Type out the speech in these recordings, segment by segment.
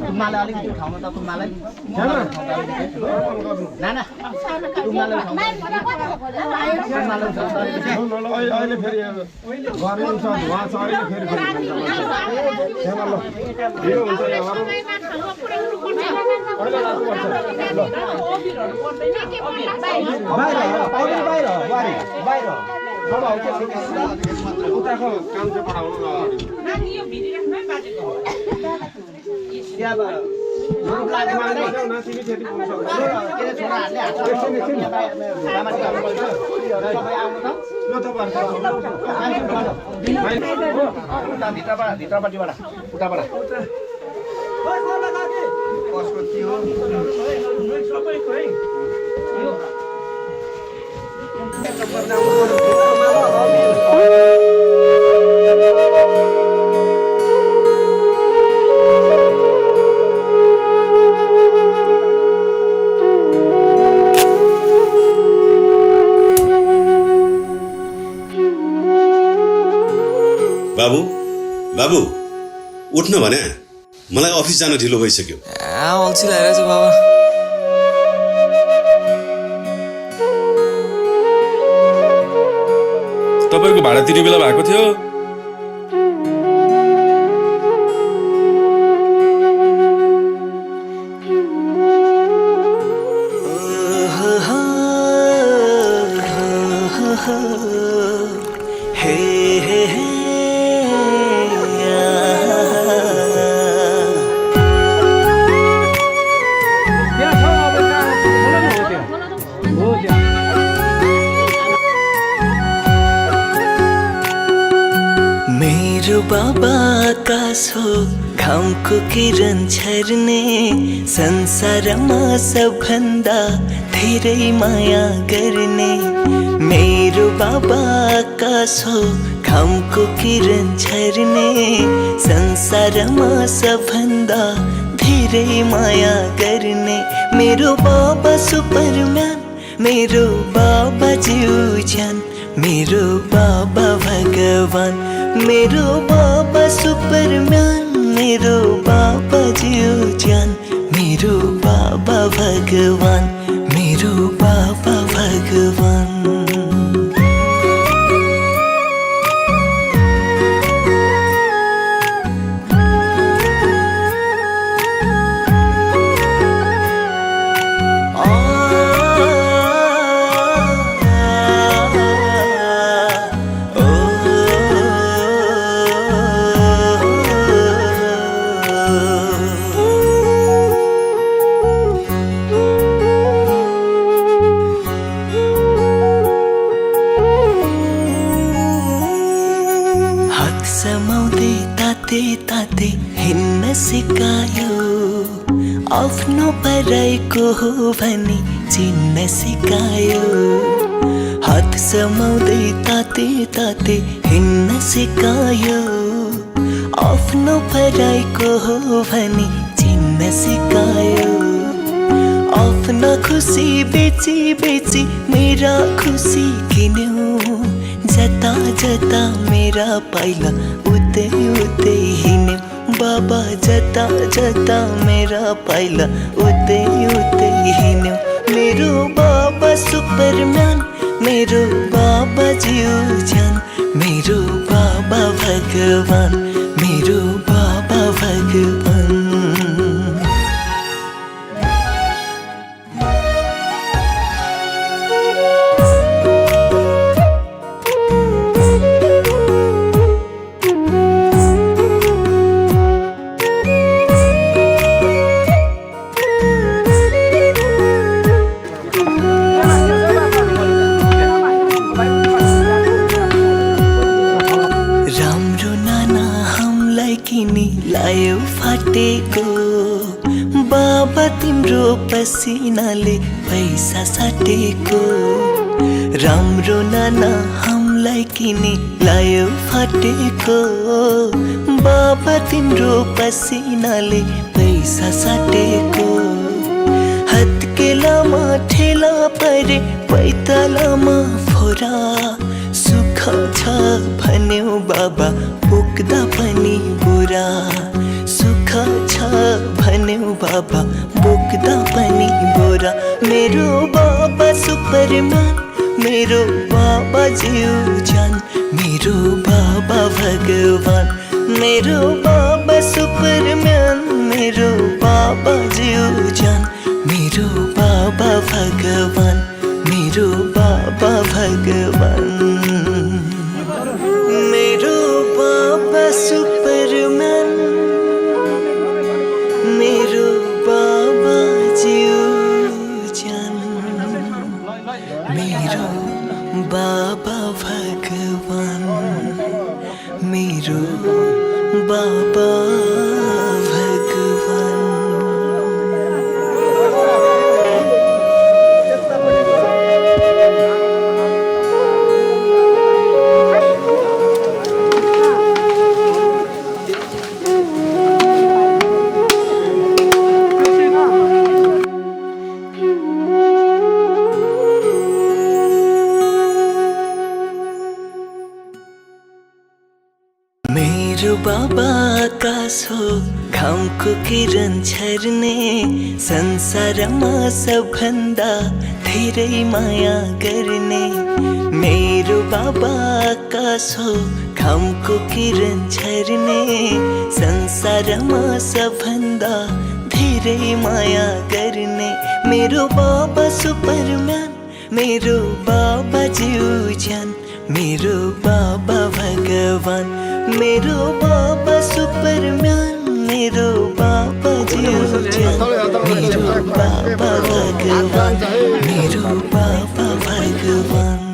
तुम्हाले अलिकति ठाउँमा त तुम्हालाई नाना तुम्हाले अहिले फेरि गर्नुहुन्छ उहाँ छ अहिले फेरि ढिलो हुन्छ यहाँहरु अहिले लाग्नुपर्छ बाहिर उताको काम चाहिँ पढाउनु नानी यो भिडी राख्नै बाजेको बाबु बाबु उठ्नु भने मलाई अफिस जान ढिलो भइसक्यो अल्छी लागिरहेछ बाबा तपाईको भाडा तिर्ने बेला भएको थियो बाबा आकाश हो घामको किरण छर्ने संसारमा सबभन्दा धेरै माया गर्ने मेरो बाबा आकाश हो घामको किरण छर्ने संसारमा सबभन्दा धेरै माया गर्ने मेरो बाबा सुपरम्यान मेरो बाबा ज्यूज्यान मेरो बाबा भगवान मेरो बाबा सुपरम्यान मेरो बाबा ज्यूज्यान मेरो बाबा भगवान मेरो बाबा भगवान ताते हिन्न सिकायो आफ्नो पराइको हो भनी चिन्न सिकायो हात हात समाउँदै ताते ताते हिँड्न सिकायो आफ्नो पराइको हो भनी चिन्न सिकायो आफ्ना खुसी बेची बेची मेरा खुसी किन्यौ जता जता मेरा पाइला उतै उतै हिँड्यौ बाबा जता जता मेरा पाइला उतै उतै हिँड्यौ मेरो बाबा सुपरम्यान मेरो बाबा जिउ ज्यान मेरो बाबा भगवान मेरो बाबा भगवान लायो फाटेको बाबा तिम्रो पसिनाले पैसा साटेको राम्रो नाना हामीलाई किनी लायो फाटेको बाबा तिम्रो पसिनाले पैसा साटेको हत्केलामा ठेला परे पैतालामा फोरा सुख छ भन्यौ बाबा पुग्दा पनि बुरा सुख छ भन्यौ बाबा पुग्दा पनि बुरा मेरो बाबा सुपरम्यान मेरो बाबा जिउ ज्यान मेरो बाबा भगवान मेरो बाबा सुपरम्यान मेरो बाबा जिउ ज्यान मेरो बाबा भगवान मेरो बाबा भगवान मेरो बाबा सुपरम्यान मेरो बाबा जिउ ज्यान मेरो बाबा भगवान मेरो बाबा भगवान मेरो बाबा आकाश हो घामको किरण छर्ने संसारमा सबभन्दा धेरै माया गर्ने मेरो बाबा आकाश हो घामको किरण छर्ने संसारमा सबभन्दा धेरै माया गर्ने मेरो बाबा सुपरम्यान मेरो बाबा जिउ ज्यान मेरो बाबा भगवान मेरो बाबा सुपरम्यान मेरो बाबा जिउ ज्यान मेरो बाबा भगवान मेरो बाबा भगवान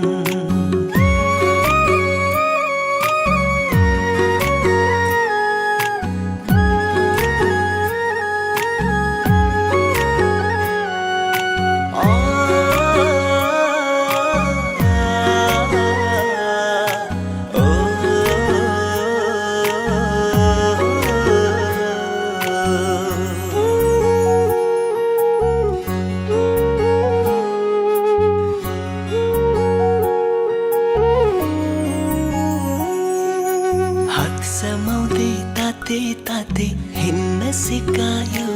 समाउँदै ताते ताते हिँड्न सिकायो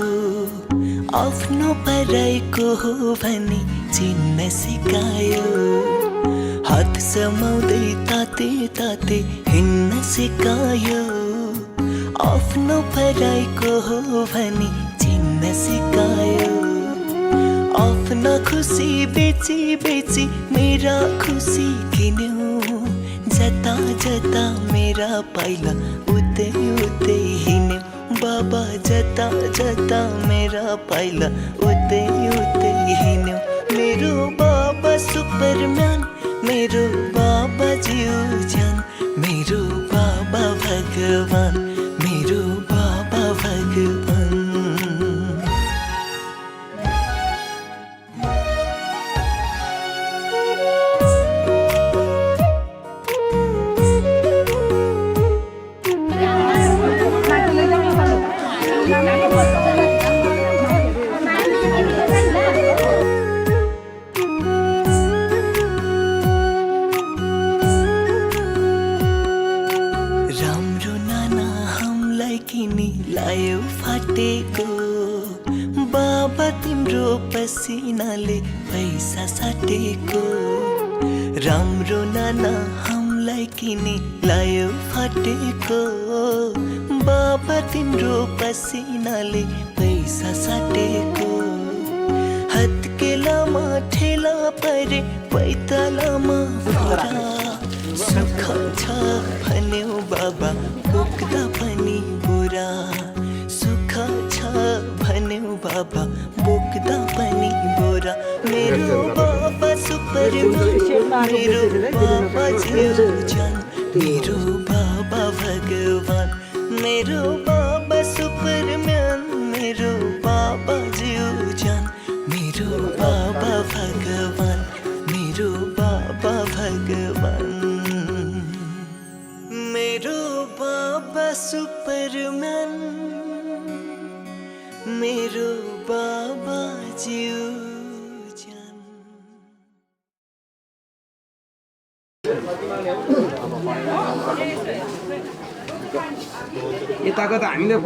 आफ्नो पराइको हो भनी चिन्न सिकायो हात समाउँदै ताते ताते हिँड्न सिकायो आफ्नो पराइको हो भनी चिन्न सिकायो आफ्ना खुसी बेची बेची मेरा खुसी किन्यौ जता जता मेरा पाइला उतै उतै हिँड्यौ बाबा जता जता मेरा पाइला उतै उतै हिँड्यौ मेरो बाबा सुपरम्यान मेरो बाबा जिउ ज्यान मेरो बाबा भगवान मेरो बाबा भगवान लायो फाटेको बाबा तिम्रो पसिनाले पैसा साटेको राम्रो नाना हामीलाई किने लायो फाटेको बाबा तिम्रो पसिनाले पैसा साटेको हत्केलामा ठेला परे पैतालामा फरा सुख छ भन्यो बाबा बोक्दा पनि बुरा सुख छ भन्यो बाबा बोक्दा पनि बुरा मेरो बाबा सुपरम्यान मेरो बाबा जियो जान मेरो बाबा भगवान मेरो बाबा सुपरम्यान मेरो बाबा जियो जान मेरो बाबा भगवान मेरो बाबा भगवान मेरो बाबा सुपरम्यान मेरो बाबा जियो जान यताको त हामीले